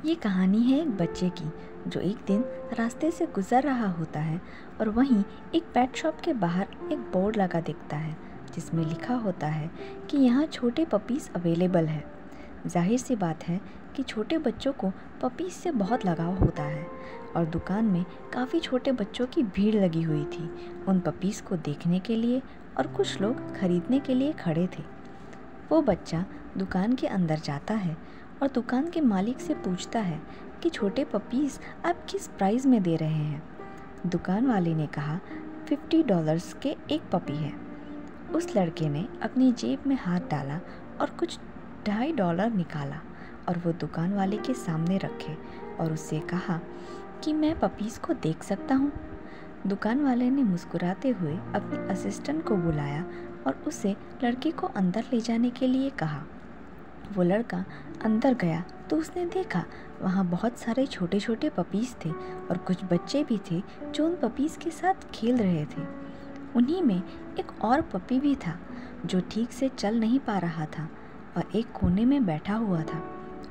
ये कहानी है एक बच्चे की जो एक दिन रास्ते से गुजर रहा होता है और वहीं एक पेट शॉप के बाहर एक बोर्ड लगा दिखता है जिसमें लिखा होता है कि यहाँ छोटे पपीज़ अवेलेबल है। जाहिर सी बात है कि छोटे बच्चों को पपीज़ से बहुत लगाव होता है और दुकान में काफ़ी छोटे बच्चों की भीड़ लगी हुई थी उन पपीज़ को देखने के लिए, और कुछ लोग खरीदने के लिए खड़े थे। वो बच्चा दुकान के अंदर जाता है और दुकान के मालिक से पूछता है कि छोटे पपीज़ आप किस प्राइस में दे रहे हैं। दुकान वाले ने कहा $50 के एक पपी है। उस लड़के ने अपनी जेब में हाथ डाला और कुछ $2.50 निकाला और वो दुकान वाले के सामने रखे और उससे कहा कि मैं पपीज़ को देख सकता हूँ। दुकान वाले ने मुस्कुराते हुए अपनी असिस्टेंट को बुलाया और उसे लड़के को अंदर ले जाने के लिए कहा। वो लड़का अंदर गया तो उसने देखा वहाँ बहुत सारे छोटे छोटे पपीज़ थे और कुछ बच्चे भी थे जो उन पपीज़ के साथ खेल रहे थे। उन्हीं में एक और पपी भी था जो ठीक से चल नहीं पा रहा था और एक कोने में बैठा हुआ था।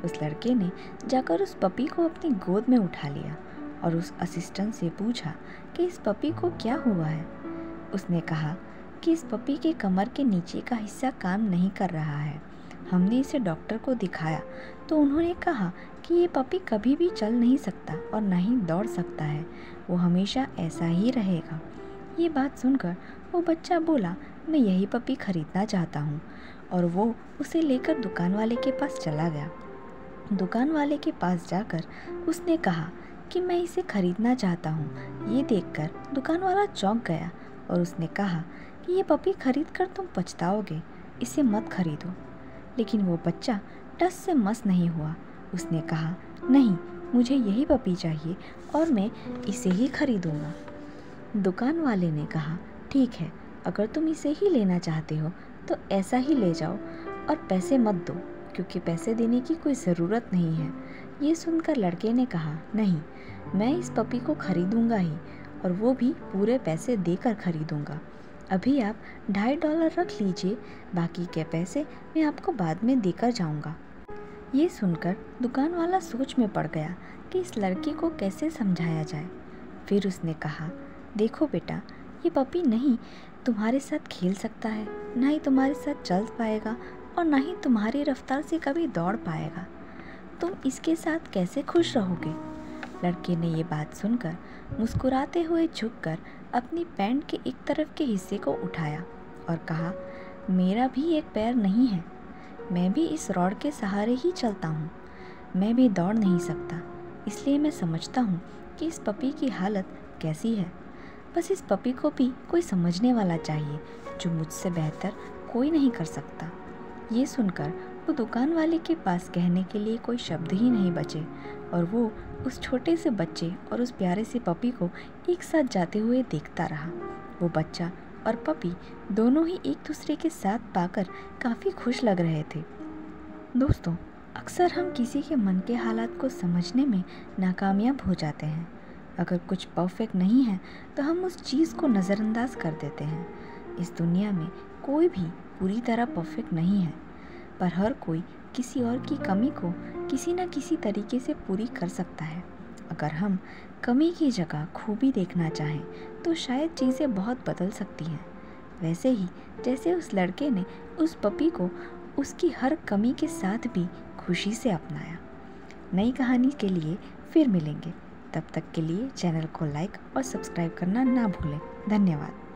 उस लड़के ने जाकर उस पपी को अपनी गोद में उठा लिया और उस असिस्टेंट से पूछा कि इस पपी को क्या हुआ है। उसने कहा कि इस पपी के कमर के नीचे का हिस्सा काम नहीं कर रहा है। हमने इसे डॉक्टर को दिखाया तो उन्होंने कहा कि ये पपी कभी भी चल नहीं सकता और ना ही दौड़ सकता है, वो हमेशा ऐसा ही रहेगा। ये बात सुनकर वो बच्चा बोला, मैं यही पपी खरीदना चाहता हूँ, और वो उसे लेकर दुकान वाले के पास चला गया। दुकान वाले के पास जाकर उसने कहा कि मैं इसे खरीदना चाहता हूँ। ये देखकर दुकान वाला चौंक गया और उसने कहा कि ये पपी खरीद कर तुम पछताओगे, इसे मत खरीदो। लेकिन वो बच्चा टस से मस नहीं हुआ। उसने कहा, नहीं, मुझे यही पपी चाहिए और मैं इसे ही खरीदूंगा। दुकान वाले ने कहा, ठीक है, अगर तुम इसे ही लेना चाहते हो तो ऐसा ही ले जाओ और पैसे मत दो, क्योंकि पैसे देने की कोई ज़रूरत नहीं है। ये सुनकर लड़के ने कहा, नहीं, मैं इस पपी को खरीदूंगा ही, और वो भी पूरे पैसे देकर खरीदूंगा। अभी आप $2.50 रख लीजिए, बाकी के पैसे मैं आपको बाद में देकर जाऊंगा। ये सुनकर दुकान वाला सोच में पड़ गया कि इस लड़के को कैसे समझाया जाए। फिर उसने कहा, देखो बेटा, ये पपी नहीं तुम्हारे साथ खेल सकता है, ना ही तुम्हारे साथ चल पाएगा और ना ही तुम्हारी रफ्तार से कभी दौड़ पाएगा। तुम इसके साथ कैसे खुश रहोगे? लड़के ने ये बात सुनकर मुस्कुराते हुए झुककर अपनी पैंट के एक तरफ के हिस्से को उठाया और कहा, मेरा भी एक पैर नहीं है, मैं भी इस रॉड के सहारे ही चलता हूँ। मैं भी दौड़ नहीं सकता, इसलिए मैं समझता हूँ कि इस पपी की हालत कैसी है। बस इस पपी को भी कोई समझने वाला चाहिए, जो मुझसे बेहतर कोई नहीं कर सकता। ये सुनकर वो दुकान वाले के पास कहने के लिए कोई शब्द ही नहीं बचे और वो उस छोटे से बच्चे और उस प्यारे से पपी को एक साथ जाते हुए देखता रहा। वो बच्चा और पपी दोनों ही एक दूसरे के साथ पाकर काफ़ी खुश लग रहे थे। दोस्तों, अक्सर हम किसी के मन के हालात को समझने में नाकामयाब हो जाते हैं। अगर कुछ परफेक्ट नहीं है तो हम उस चीज़ को नज़रअंदाज कर देते हैं। इस दुनिया में कोई भी पूरी तरह परफेक्ट नहीं है, पर हर कोई किसी और की कमी को किसी न किसी तरीके से पूरी कर सकता है। अगर हम कमी की जगह खूबी देखना चाहें तो शायद चीज़ें बहुत बदल सकती हैं। वैसे ही जैसे उस लड़के ने उस पपी को उसकी हर कमी के साथ भी खुशी से अपनाया। नई कहानी के लिए फिर मिलेंगे, तब तक के लिए चैनल को लाइक और सब्सक्राइब करना ना भूलें। धन्यवाद।